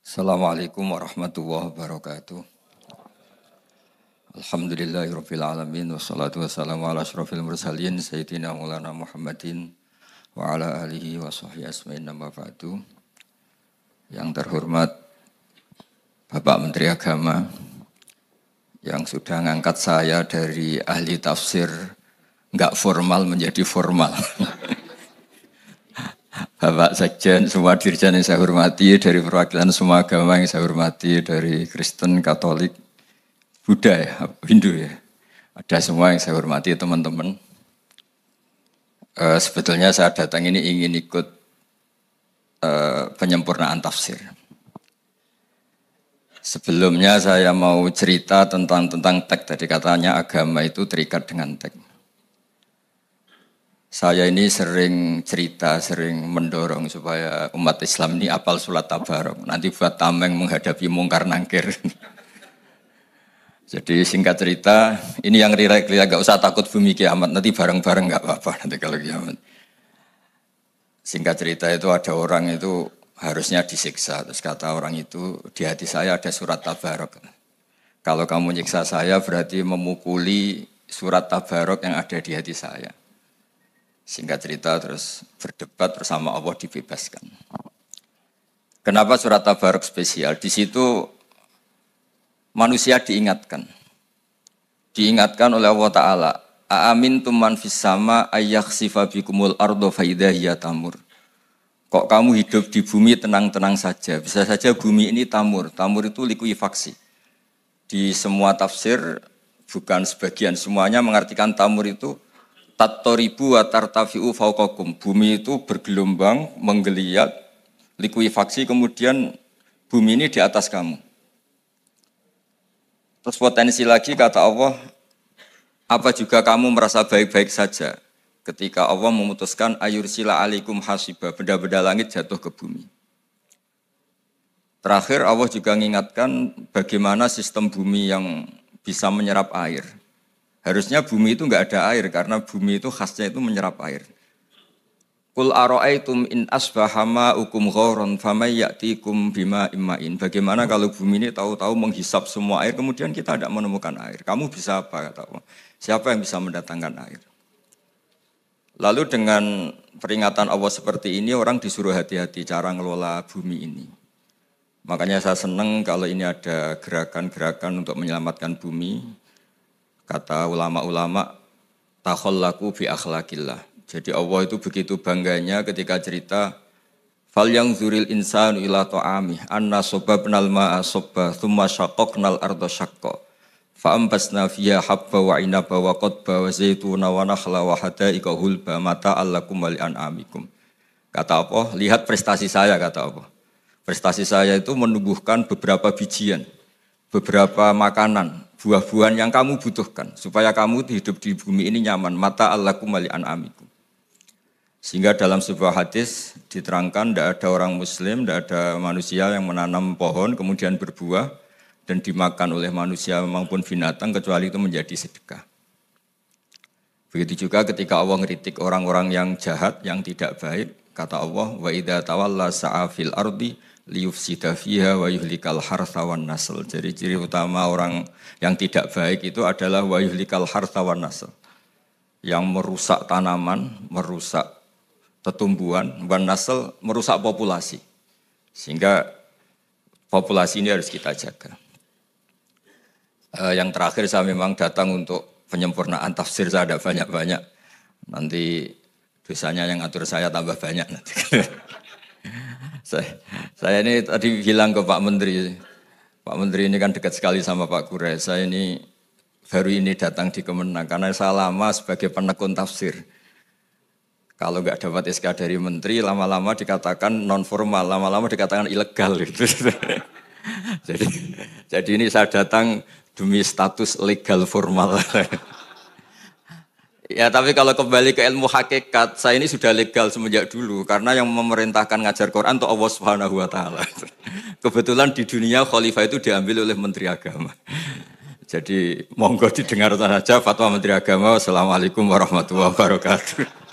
Assalamualaikum warahmatullahi wabarakatuh. Alhamdulillahirabbil alamin wassalatu wassalamu ala asyrofil mursalin sayyidina Maulana Muhammadin wa ala alihi wa sahbihi asma'in amma ba'du. Yang terhormat Bapak Menteri Agama yang sudah ngangkat saya dari ahli tafsir enggak formal menjadi formal. Bapak Sekjen, semua dirjen yang saya hormati, dari perwakilan semua agama yang saya hormati, dari Kristen, Katolik, Buddha ya, Hindu ya. Ada semua yang saya hormati teman-teman. Sebetulnya saya datang ini ingin ikut penyempurnaan tafsir. Sebelumnya saya mau cerita tentang teks. Tadi katanya agama itu terikat dengan teks. Saya ini sering cerita, sering mendorong supaya umat Islam ini apal surat Tabarok. Nanti buat tameng menghadapi mungkar nangkir. Jadi singkat cerita, ini yang rira-rira gak usah takut bumi kiamat. Nanti bareng-bareng gak apa-apa nanti kalau kiamat. Singkat cerita itu ada orang itu harusnya disiksa. Terus kata orang itu, di hati saya ada surat Tabarok. Kalau kamu nyiksa saya berarti memukuli surat Tabarok yang ada di hati saya. Singkat cerita terus berdebat bersama Allah dibebaskan. Kenapa surat Tabarok spesial? Di situ manusia diingatkan. Diingatkan oleh Allah Ta'ala. Aamintum man fis sama ayyakhsifa bikumul ardo faidahiyya tamur. Kok kamu hidup di bumi tenang-tenang saja? Bisa saja bumi ini tamur. Tamur itu likuifaksi. Di semua tafsir, bukan sebagian, semuanya mengartikan tamur itu tattoribu wa tartafi'u fauqakum. Bumi itu bergelombang, menggeliat, likuifaksi, kemudian bumi ini di atas kamu. Terus potensi lagi kata Allah, apa juga kamu merasa baik-baik saja ketika Allah memutuskan ayursila alaikum hasiba, benda-benda langit jatuh ke bumi. Terakhir Allah juga mengingatkan bagaimana sistem bumi yang bisa menyerap air. Harusnya bumi itu enggak ada air karena bumi itu khasnya itu menyerap air. Qul ara'aitum in asbaha ma'ukum ghauran famay ya'tikum bima imma'in. Bagaimana kalau bumi ini tahu-tahu menghisap semua air kemudian kita tidak menemukan air. Kamu bisa apa kata Allah? Siapa yang bisa mendatangkan air? Lalu dengan peringatan Allah seperti ini orang disuruh hati-hati cara ngelola bumi ini. Makanya saya senang kalau ini ada gerakan-gerakan untuk menyelamatkan bumi. Kata ulama-ulama, takhallaku bi akhlaqillah. Jadi Allah itu begitu bangganya ketika cerita fal yanzuril insanu ila ta'amih anna sababnal ma'a sabba thumma shaqqaqnal arda shaqqa fa ambasna fiha habba wa inaba wa qadba wa zaituna wa nakhla wa hada'iqa hulba mata'al lakum wa li'an'amikum. Kata Allah, lihat prestasi saya kata Allah. Prestasi saya itu menumbuhkan beberapa bijian, beberapa makanan, buah-buahan yang kamu butuhkan supaya kamu hidup di bumi ini nyaman. Mata Allakum wa li'an'amikum. Sehingga dalam sebuah hadis diterangkan tidak ada orang muslim, tidak ada manusia yang menanam pohon kemudian berbuah dan dimakan oleh manusia maupun binatang kecuali itu menjadi sedekah. Begitu juga ketika Allah ngeritik orang-orang yang jahat, yang tidak baik, kata Allah, wa idza tawalla sa'a fil ardi liyufsida fiha wa yuhlikal hartha wan nasl. Jadi ciri utama orang yang tidak baik itu adalah wa yuhlikal hartha wan nasl. Yang merusak tanaman, merusak tetumbuhan, wan nasl merusak populasi. Sehingga populasi ini harus kita jaga. Yang terakhir saya memang datang untuk penyempurnaan tafsir, saya ada banyak-banyak. Nanti dosanya yang atur saya tambah banyak nanti. Saya ini tadi bilang ke Pak Menteri. Pak Menteri ini kan dekat sekali sama Pak Kure. Saya ini baru ini datang di Kemenang karena saya lama sebagai penekun tafsir. Kalau nggak dapat SK dari Menteri, lama-lama dikatakan non formal, lama-lama dikatakan ilegal. Gitu. jadi ini saya datang demi status legal formal. Ya tapi kalau kembali ke ilmu hakikat, saya ini sudah legal semenjak dulu karena yang memerintahkan ngajar Quran itu Allah Subhanahu wa taala. Kebetulan di dunia khalifah itu diambil oleh Menteri Agama. Jadi monggo didengar saja fatwa Menteri Agama. Wassalamualaikum warahmatullahi wabarakatuh.